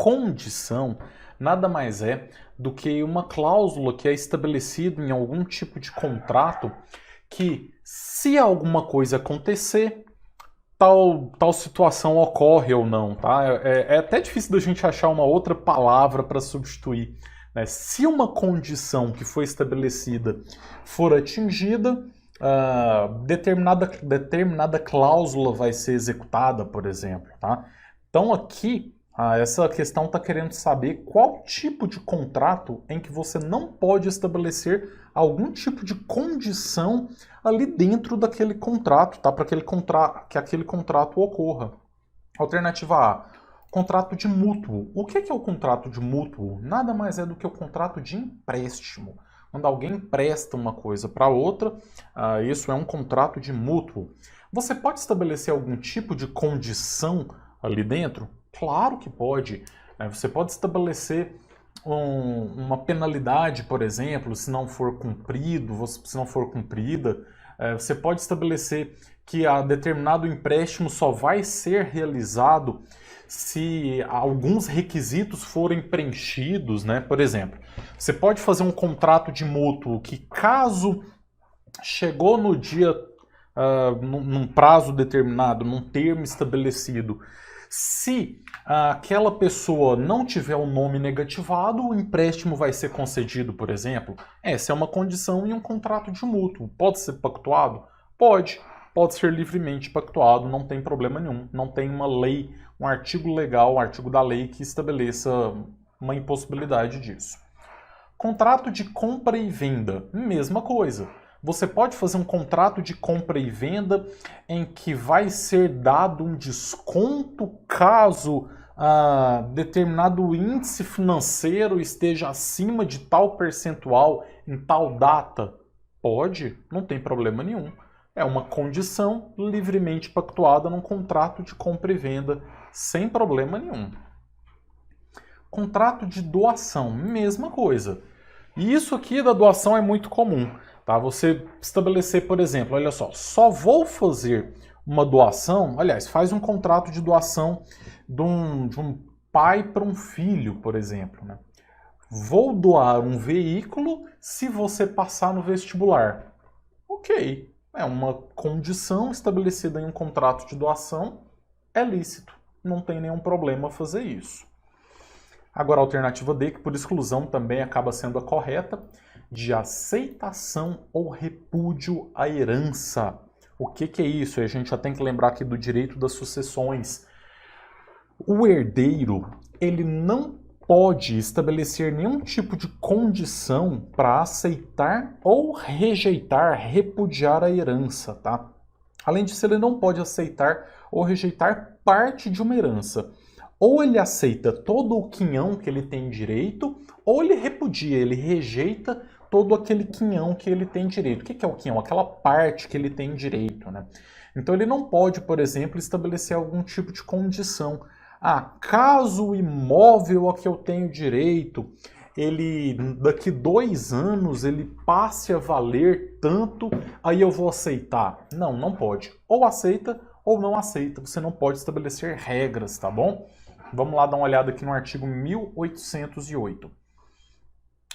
condição nada mais é do que uma cláusula que é estabelecida em algum tipo de contrato que, se alguma coisa acontecer, tal situação ocorre ou não, tá? É até difícil da gente achar uma outra palavra para substituir, né? Se uma condição que foi estabelecida for atingida, determinada cláusula vai ser executada, por exemplo, tá? Então aqui, essa questão está querendo saber qual tipo de contrato em que você não pode estabelecer algum tipo de condição ali dentro daquele contrato, tá? Para que aquele contrato ocorra. Alternativa A, contrato de mútuo. O que é o contrato de mútuo? Nada mais é do que o contrato de empréstimo. Quando alguém empresta uma coisa para outra, isso é um contrato de mútuo. Você pode estabelecer algum tipo de condição ali dentro? Claro que pode. Você pode estabelecer uma penalidade, por exemplo, se não for cumprido, se não for cumprida. Você pode estabelecer que determinado empréstimo só vai ser realizado se alguns requisitos forem preenchidos, né? Por exemplo, você pode fazer um contrato de mútuo que, caso chegou no dia, num prazo determinado, num termo estabelecido, se aquela pessoa não tiver o nome negativado, o empréstimo vai ser concedido, por exemplo. Essa é uma condição em um contrato de mútuo. Pode ser pactuado? Pode. Pode ser livremente pactuado, não tem problema nenhum. Não tem uma lei, um artigo legal, um artigo da lei que estabeleça uma impossibilidade disso. Contrato de compra e venda, mesma coisa. Você pode fazer um contrato de compra e venda em que vai ser dado um desconto caso determinado índice financeiro esteja acima de tal percentual em tal data? Pode, não tem problema nenhum. É uma condição livremente pactuada num contrato de compra e venda, sem problema nenhum. Contrato de doação, mesma coisa. E isso aqui da doação é muito comum. Tá? Você estabelecer, por exemplo, olha só vou fazer uma doação, aliás, faz um contrato de doação de um pai para um filho, por exemplo. Né? Vou doar um veículo se você passar no vestibular. Ok, é uma condição estabelecida em um contrato de doação, é lícito, não tem nenhum problema fazer isso. Agora a alternativa D, que por exclusão também acaba sendo a correta, de aceitação ou repúdio à herança. O que é isso? A gente já tem que lembrar aqui do direito das sucessões. O herdeiro, ele não pode estabelecer nenhum tipo de condição para aceitar ou rejeitar, repudiar a herança, tá? Além disso, ele não pode aceitar ou rejeitar parte de uma herança. Ou ele aceita todo o quinhão que ele tem direito, ou ele repudia, ele rejeita todo aquele quinhão que ele tem direito. O que é o quinhão? Aquela parte que ele tem direito, né? Então ele não pode, por exemplo, estabelecer algum tipo de condição. Caso o imóvel a que eu tenho direito, ele daqui 2 anos ele passe a valer tanto, aí eu vou aceitar. Não, não pode. Ou aceita ou não aceita. Você não pode estabelecer regras, tá bom? Vamos lá dar uma olhada aqui no artigo 1808.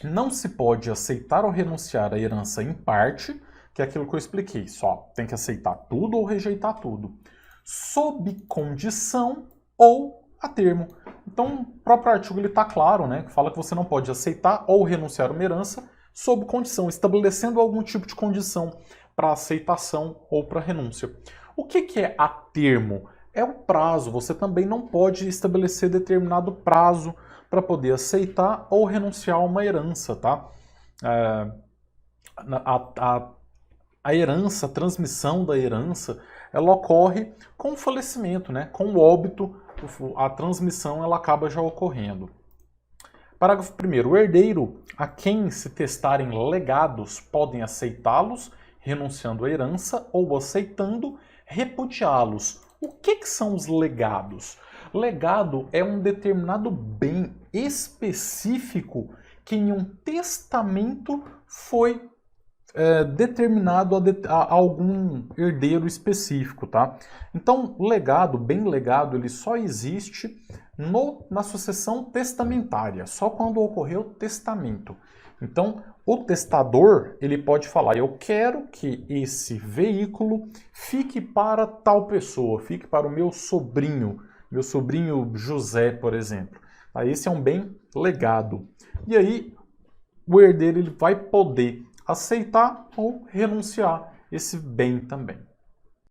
Não se pode aceitar ou renunciar à herança em parte, que é aquilo que eu expliquei, só tem que aceitar tudo ou rejeitar tudo, sob condição ou a termo. Então, o próprio artigo está claro, né, que fala que você não pode aceitar ou renunciar a uma herança sob condição, estabelecendo algum tipo de condição para aceitação ou para renúncia. O que é a termo? É o prazo. Você também não pode estabelecer determinado prazo para poder aceitar ou renunciar a uma herança, tá? A herança, a transmissão da herança, ela ocorre com o falecimento, né? Com o óbito, a transmissão ela acaba já ocorrendo. Parágrafo 1º. O herdeiro a quem se testarem legados podem aceitá-los, renunciando à herança, ou aceitando, repudiá-los. O que são os legados? Legado é um determinado bem específico que em um testamento foi determinado a algum herdeiro específico, tá? Então, legado, bem legado, ele só existe na sucessão testamentária, só quando ocorreu o testamento. Então, o testador, ele pode falar, eu quero que esse veículo fique para tal pessoa, fique para o meu sobrinho José, por exemplo. Esse é um bem legado. E aí, o herdeiro ele vai poder aceitar ou renunciar esse bem também.